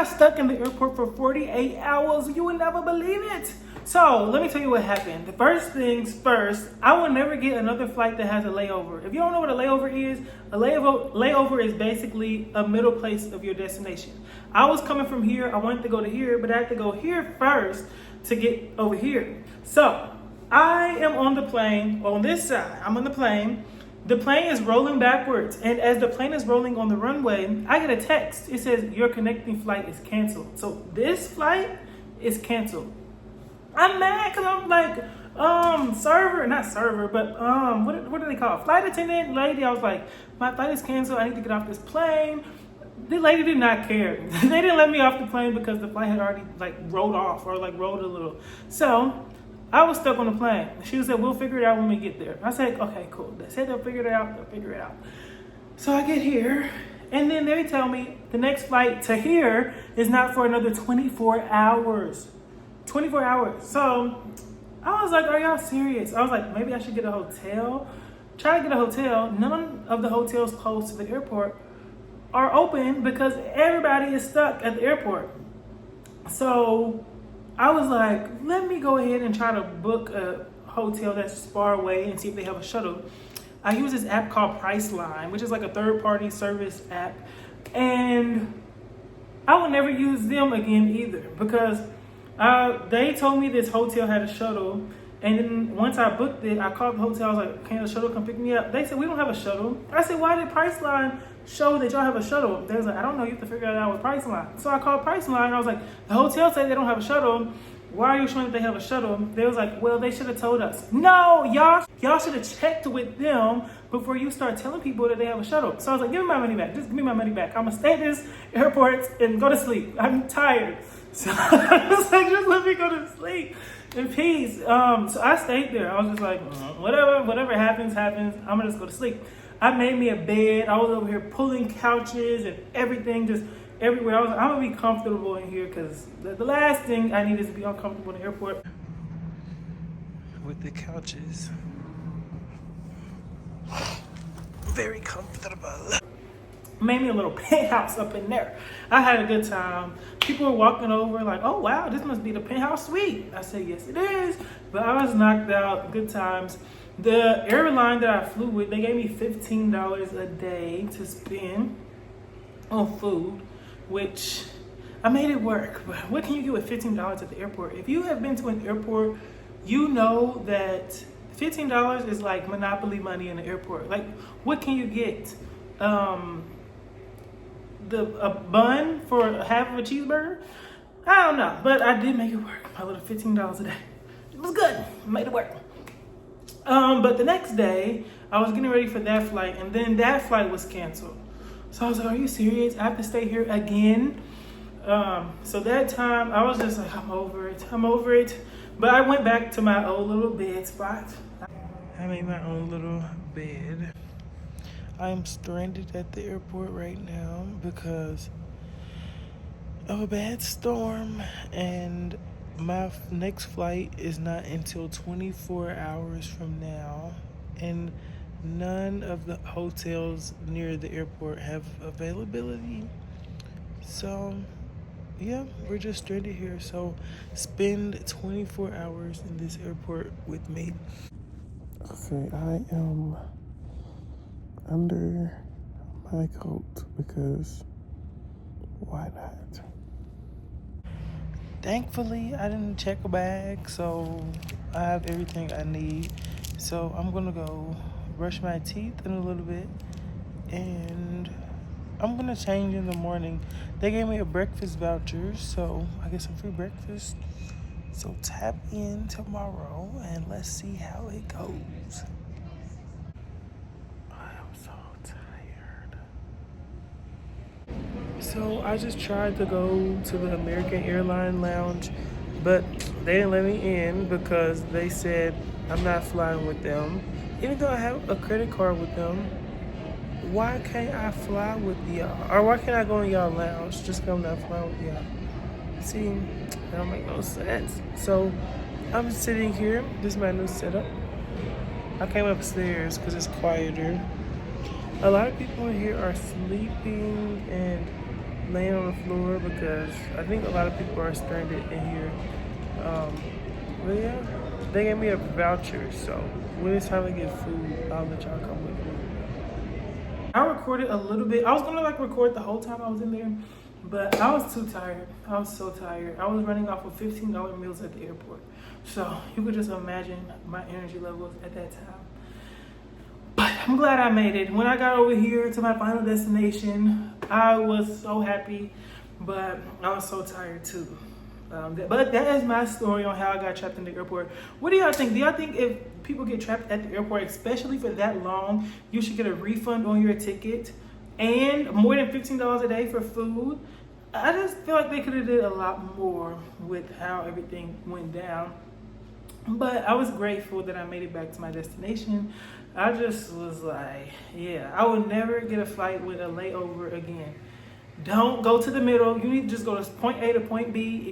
got stuck in the airport for 48 hours. You would never believe it. So let me tell you what happened. The first things first, I will never get another flight that has a layover. If you don't know what a layover is, a layover is basically a middle place of your destination. I was coming from here. I wanted to go to here, but I had to go here first to get over here. So I am on the plane on this side. I'm on the plane. The plane is rolling backwards, and as the plane is rolling on the runway, I get a text. It says your connecting flight is canceled. So this flight is canceled. I'm mad because I'm like, what do they call it? Flight attendant lady. I was like, my flight is canceled. I need to get off this plane. The lady did not care. They didn't let me off the plane because the flight had already like rolled off or like rolled a little. So I was stuck on the plane. She said, we'll figure it out when we get there. I said, okay, cool. They said they'll figure it out. They'll figure it out. So I get here, and then they tell me the next flight to here is not for another 24 hours. 24 hours. So I was like, are y'all serious? I was like, maybe I should get a hotel. Try to get a hotel. None of the hotels close to the airport are open because everybody is stuck at the airport. So I was like, let me go ahead and try to book a hotel that's far away and see if they have a shuttle. I use this app called Priceline, which is like a third-party service app. And I will never use them again either because they told me this hotel had a shuttle. And then once I booked it, I called the hotel. I was like, can the shuttle come pick me up? They said, we don't have a shuttle. I said, why did Priceline show that y'all have a shuttle? They was like, I don't know. You have to figure it out with Priceline. So I called Priceline. I was like, the hotel said they don't have a shuttle. Why are you showing that they have a shuttle? They was like, well, they should have told us. No, y'all should have checked with them before you start telling people that they have a shuttle. So I was like, give me my money back. Just give me my money back. I'm going to stay at this airport and go to sleep. I'm tired. So I was like, just let me go to sleep in peace. So I stayed there. I was just like, whatever happens. I'm gonna just go to sleep. I made me a bed. I was over here pulling couches and everything, just everywhere. I was like, I'm gonna be comfortable in here because the last thing I need is to be uncomfortable in the airport. With the couches, very comfortable. Made me a little penthouse up in there. I had a good time. People were walking over like, oh wow, this must be the penthouse suite. I said, yes it is. But I was knocked out. Good times. The airline that I flew with, they gave me $15 a day to spend on food, which I made it work. But what can you get with $15 at the airport? If you have been to an airport, you know that $15 is like Monopoly money in the airport. Like, what can you get? A bun for half of a cheeseburger? I don't know, but I did make it work. My little $15 a day. It was good. I made it work. But the next day, I was getting ready for that flight, and then that flight was canceled. So I was like, are you serious? I have to stay here again? So that time, I was just like, I'm over it. But I went back to my old little bed spot. I made my own little bed. I'm stranded at the airport right now because of a bad storm, and my next flight is not until 24 hours from now, and none of the hotels near the airport have availability. So yeah, we're just stranded here. So spend 24 hours in this airport with me. Okay, I am under my coat because why not? Thankfully, I didn't check a bag, so I have everything I need. So I'm gonna go brush my teeth in a little bit, and I'm gonna change in the morning. They gave me a breakfast voucher, so I get some free breakfast. So tap in tomorrow and let's see how it goes. So I just tried to go to the American Airlines lounge, but they didn't let me in because they said I'm not flying with them. Even though I have a credit card with them, why can't I fly with y'all? Or why can't I go in y'all lounge just because I'm not flying with y'all? See, that don't make no sense. So I'm sitting here. This is my new setup. I came upstairs because it's quieter. A lot of people in here are sleeping and laying on the floor because I think a lot of people are stranded in here. But yeah, they gave me a voucher, so when it's time to get food, I'll let y'all come with me. I recorded a little bit. I was gonna like record the whole time I was in there, but I was too tired. I was so tired. I was running off of $15 meals at the airport. So you could just imagine my energy levels at that time. But I'm glad I made it. When I got over here to my final destination, I was so happy, but I was so tired too. But that is my story on how I got trapped in the airport. What do y'all think? Do y'all think if people get trapped at the airport, especially for that long, you should get a refund on your ticket and more than $15 a day for food? I just feel like they could have did a lot more with how everything went down. But I was grateful that I made it back to my destination. I just was like, yeah, I would never get a flight with a layover again. Don't go to the middle. You need to just go to point A to point B.